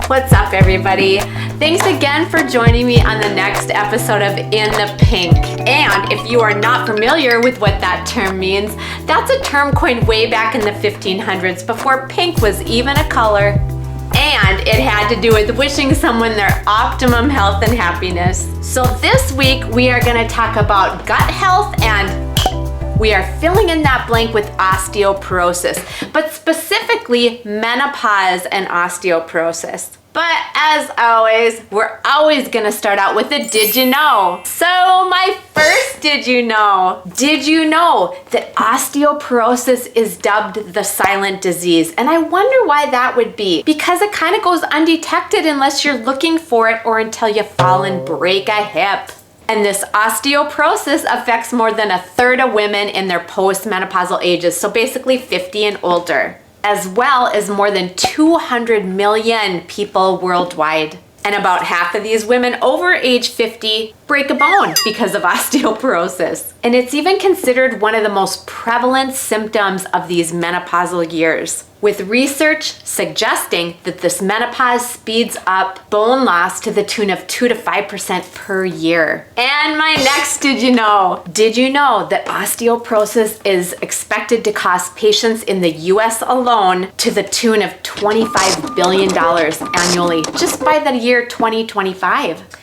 What's up, everybody? Thanks again for joining me on the next episode of In the Pink. And if you are not familiar with what that term means, that's a term coined way back in the 1500s before pink was even a color. And it had to do with wishing someone their optimum health and happiness. So this week we are going to talk about gut health, and we are filling in that blank with osteoporosis, but specifically menopause and osteoporosis. But as always, we're always gonna start out with a did you know? So my first did you know? Did you know that osteoporosis is dubbed the silent disease? And I wonder why that would be. Because it kind of goes undetected unless you're looking for it or until you fall and break a hip. And this osteoporosis affects more than a third of women in their postmenopausal ages, so basically 50 and older, as well as more than 200 million people worldwide. And about half of these women over age 50 break a bone because of osteoporosis. And it's even considered one of the most prevalent symptoms of these menopausal years, with research suggesting that this menopause speeds up bone loss to the tune of 2 to 5% per year. And my next did you know? Did you know that osteoporosis is expected to cost patients in the US alone to the tune of $25 billion annually, just by the year 2025?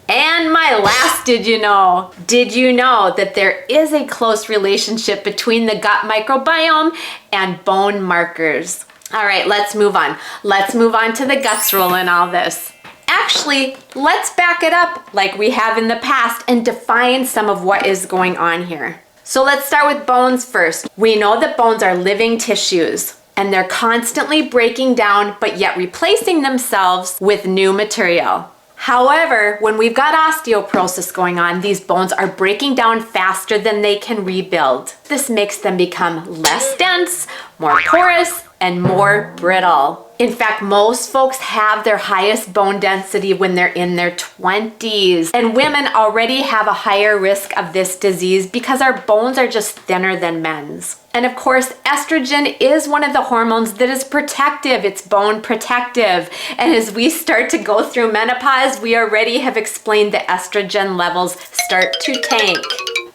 And my last did you know? Did you know that there is a close relationship between the gut microbiome and bone markers? All right, let's move on. Let's move on to the guts role in all this. Actually, let's back it up like we have in the past and define some of what is going on here. So let's start with bones first. We know that bones are living tissues, and they're constantly breaking down but yet replacing themselves with new material. However, when we've got osteoporosis going on, these bones are breaking down faster than they can rebuild. This makes them become less dense, more porous, and more brittle. In fact, most folks have their highest bone density when they're in their 20s. And women already have a higher risk of this disease because our bones are just thinner than men's. And of course, estrogen is one of the hormones that is protective. It's bone protective. And as we start to go through menopause, we already have explained that estrogen levels start to tank.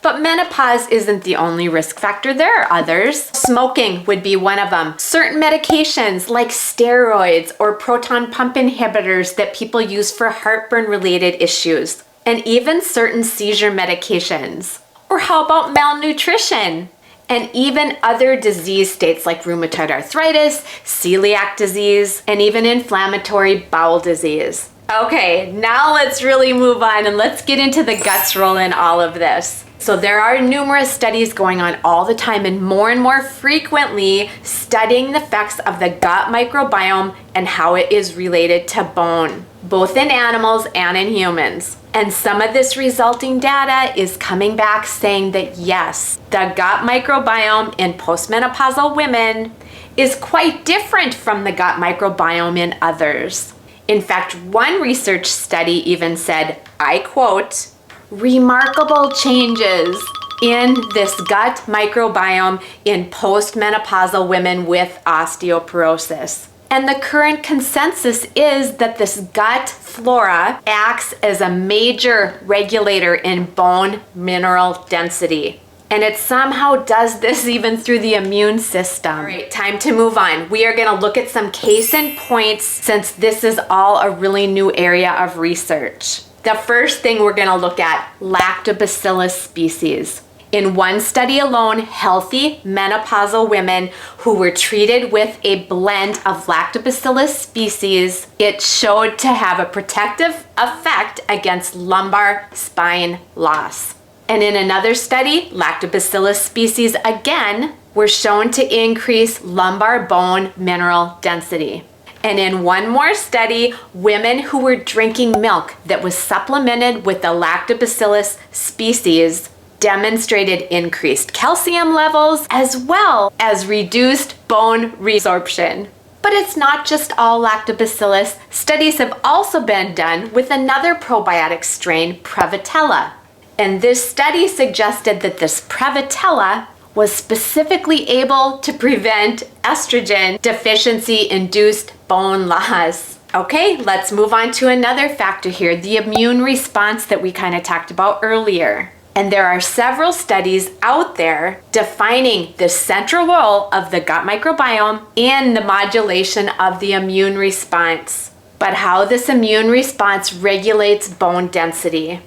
But menopause isn't the only risk factor. There are others. Smoking would be one of them. Certain medications like steroids or proton pump inhibitors that people use for heartburn-related issues. And even certain seizure medications. Or how about malnutrition? And even other disease states like rheumatoid arthritis, celiac disease, and even inflammatory bowel disease. Okay, now let's really move on and let's get into the guts role in all of this. So there are numerous studies going on all the time and more frequently studying the effects of the gut microbiome and how it is related to bone, both in animals and in humans. And some of this resulting data is coming back saying that yes, the gut microbiome in postmenopausal women is quite different from the gut microbiome in others. In fact, one research study even said, I quote, "Remarkable changes in this gut microbiome in postmenopausal women with osteoporosis." And the current consensus is that this gut flora acts as a major regulator in bone mineral density. And it somehow does this even through the immune system. All right, time to move on. We are gonna look at some case in points since this is all a really new area of research. The first thing we're gonna look at, Lactobacillus species. In one study alone, healthy menopausal women who were treated with a blend of Lactobacillus species, it showed to have a protective effect against lumbar spine loss. And in another study, Lactobacillus species again were shown to increase lumbar bone mineral density. And in one more study, women who were drinking milk that was supplemented with the Lactobacillus species demonstrated increased calcium levels as well as reduced bone resorption. But it's not just all Lactobacillus. Studies have also been done with another probiotic strain, Prevotella. And this study suggested that this Prevotella was specifically able to prevent estrogen deficiency-induced bone loss. Okay, let's move on to another factor here, the immune response that we kind of talked about earlier. And there are several studies out there defining the central role of the gut microbiome in the modulation of the immune response, but how this immune response regulates bone density.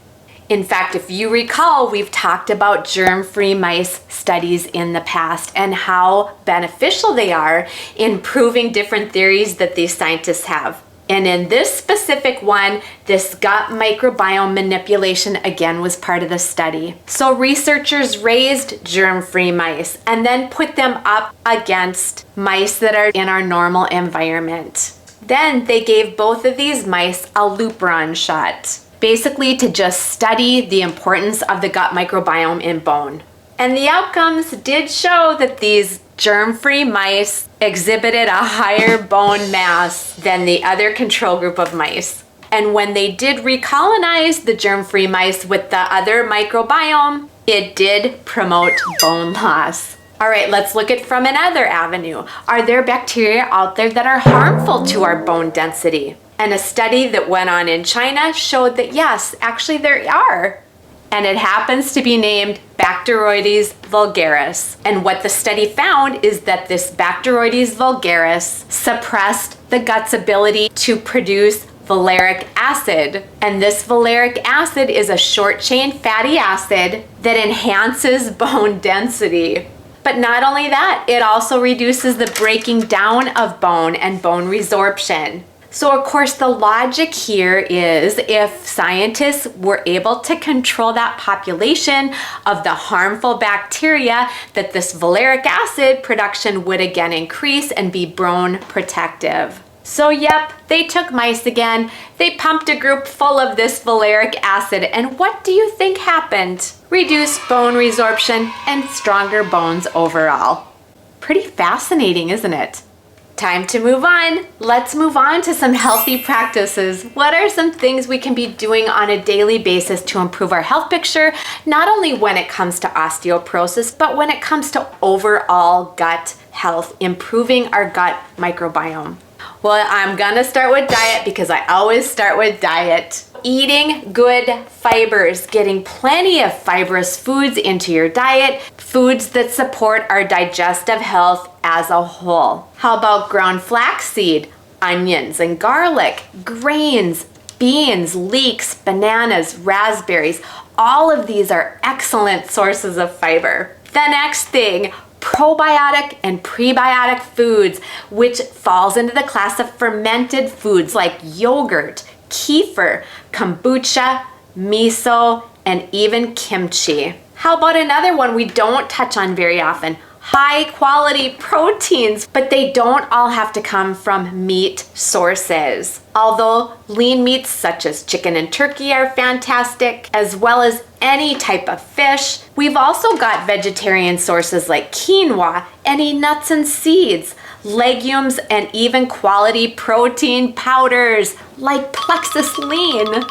In fact, if you recall, we've talked about germ-free mice studies in the past and how beneficial they are in proving different theories that these scientists have. And in this specific one, this gut microbiome manipulation again was part of the study. So researchers raised germ-free mice and then put them up against mice that are in our normal environment. Then they gave both of these mice a Lupron shot, basically to just study the importance of the gut microbiome in bone. And the outcomes did show that these germ-free mice exhibited a higher bone mass than the other control group of mice. And when they did recolonize the germ-free mice with the other microbiome, it did promote bone loss. All right, let's look at from another avenue. Are there bacteria out there that are harmful to our bone density? And a study that went on in China showed that yes, actually there are. And it happens to be named Bacteroides vulgaris. And what the study found is that this Bacteroides vulgaris suppressed the gut's ability to produce valeric acid. And this valeric acid is a short-chain fatty acid that enhances bone density. But not only that, it also reduces the breaking down of bone and bone resorption. So of course the logic here is if scientists were able to control that population of the harmful bacteria, that this valeric acid production would again increase and be bone protective. So yep, they took mice again, they pumped a group full of this valeric acid, and what do you think happened? Reduced bone resorption and stronger bones overall. Pretty fascinating, isn't it? Time to move on. Let's move on to some healthy practices. What are some things we can be doing on a daily basis to improve our health picture, not only when it comes to osteoporosis, but when it comes to overall gut health, improving our gut microbiome? Well, I'm gonna start with diet because I always start with diet. Eating good fibers, getting plenty of fibrous foods into your diet, foods that support our digestive health as a whole. How about ground flaxseed, onions and garlic, grains, beans, leeks, bananas, raspberries? All of these are excellent sources of fiber. The next thing, probiotic and prebiotic foods, which falls into the class of fermented foods like yogurt, kefir, kombucha, miso, and even kimchi. How about another one we don't touch on very often? High quality proteins, but they don't all have to come from meat sources. Although lean meats such as chicken and turkey are fantastic, as well as any type of fish, we've also got vegetarian sources like quinoa, any nuts and seeds, legumes, and even quality protein powders like Plexus Lean.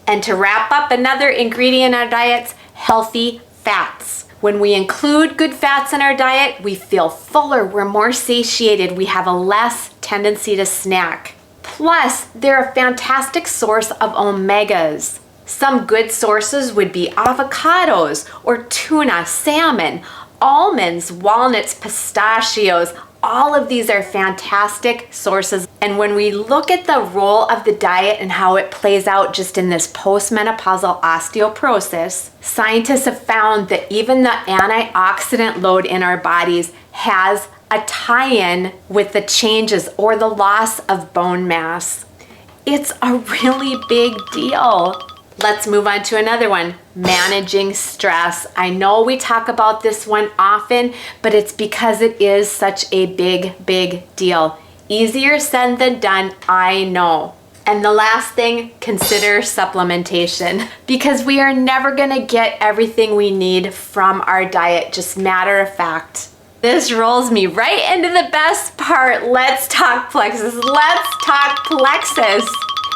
And to wrap up another ingredient in our diets, healthy fats. When we include good fats in our diet, we feel fuller, we're more satiated, we have a less tendency to snack. Plus, they're a fantastic source of omegas. Some good sources would be avocados or tuna, salmon, almonds, walnuts, pistachios. All of these are fantastic sources. And when we look at the role of the diet and how it plays out just in this postmenopausal osteoporosis, scientists have found that even the antioxidant load in our bodies has a tie-in with the changes or the loss of bone mass. It's a really big deal. Let's move on to another one, managing stress. I know we talk about this one often, but it's because it is such a big deal. Easier said than done, I know. And the last thing, consider supplementation, because we are never gonna get everything we need from our diet, just matter of fact. This rolls me right into the best part. Let's talk plexus. Let's talk plexus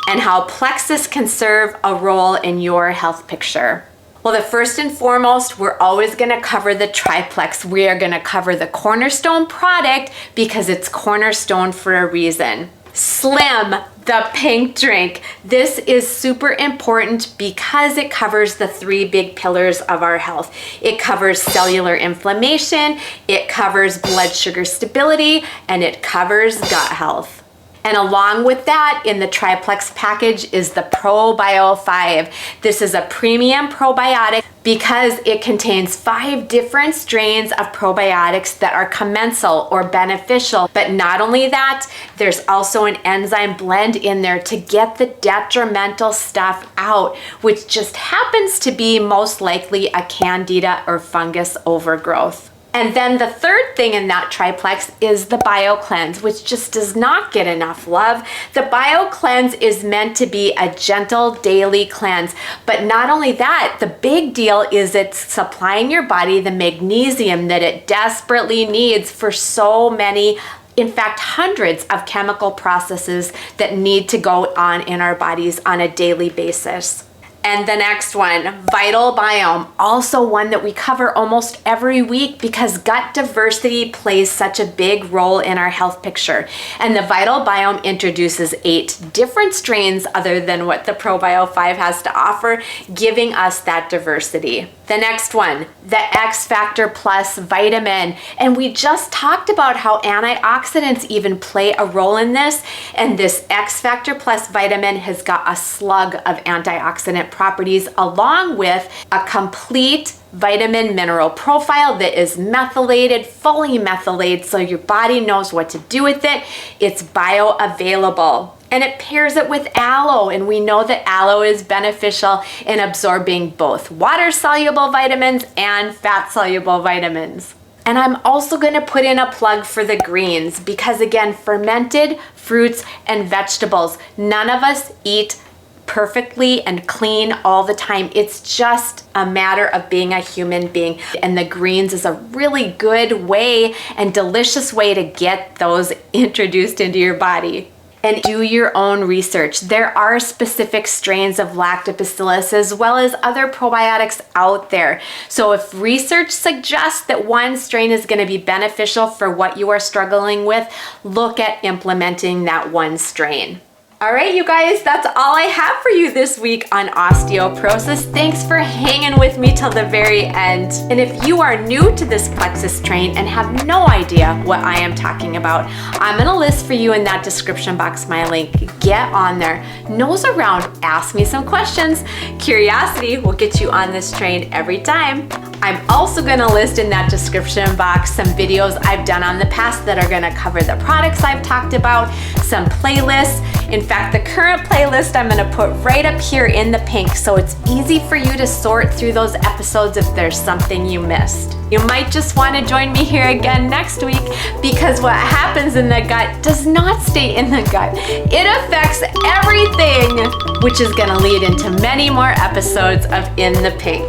and how plexus can serve a role in your health picture. Well, the first and foremost, we're always gonna cover the TRIPLEX. We are gonna cover the cornerstone product because it's cornerstone for a reason. Slim, the pink drink. This is super important because it covers the 3 big pillars of our health. It covers cellular inflammation, it covers blood sugar stability, and it covers gut health. And along with that, in the TRIPLEX package is the PROBIO 5. This is a premium probiotic because it contains 5 different strains of probiotics that are commensal or beneficial. But not only that, there's also an enzyme blend in there to get the detrimental stuff out, which just happens to be most likely a candida or fungus overgrowth. And then the third thing in that TRIPLEX is the BIOCLEANSE, which just does not get enough love. The BIOCLEANSE is meant to be a gentle daily cleanse. But not only that, the big deal is it's supplying your body the magnesium that it desperately needs for so many, in fact, hundreds of chemical processes that need to go on in our bodies on a daily basis. And the next one, VITALBIOME, also one that we cover almost every week because gut diversity plays such a big role in our health picture. And the VITALBIOME introduces 8 different strains other than what the PROBIO 5 has to offer, giving us that diversity. The next one, the XFACTOR Plus vitamin. And we just talked about how antioxidants even play a role in this. And this XFACTOR Plus vitamin has got a slug of antioxidant properties along with a complete vitamin mineral profile that is methylated, fully methylated, so your body knows what to do with it. It's bioavailable. And it pairs it with aloe, and we know that aloe is beneficial in absorbing both water-soluble vitamins and fat-soluble vitamins. And I'm also gonna put in a plug for the greens because again, fermented fruits and vegetables, none of us eat perfectly and clean all the time. It's just a matter of being a human being. And the greens is a really good way and delicious way to get those introduced into your body. And do your own research. There are specific strains of lactobacillus as well as other probiotics out there. So if research suggests that one strain is going to be beneficial for what you are struggling with, look at implementing that one strain. All right, you guys, that's all I have for you this week on osteoporosis. Thanks for hanging with me till the very end. And if you are new to this plexus train and have no idea what I am talking about, I'm gonna list for you in that description box my link. Get on there, nose around, ask me some questions. Curiosity will get you on this train every time. I'm also gonna list in that description box some videos I've done on the past that are gonna cover the products I've talked about, some playlists. In fact, the current playlist I'm gonna put right up here in the pink so it's easy for you to sort through those episodes if there's something you missed. You might just wanna join me here again next week because what happens in the gut does not stay in the gut. It affects everything, which is gonna lead into many more episodes of In the Pink.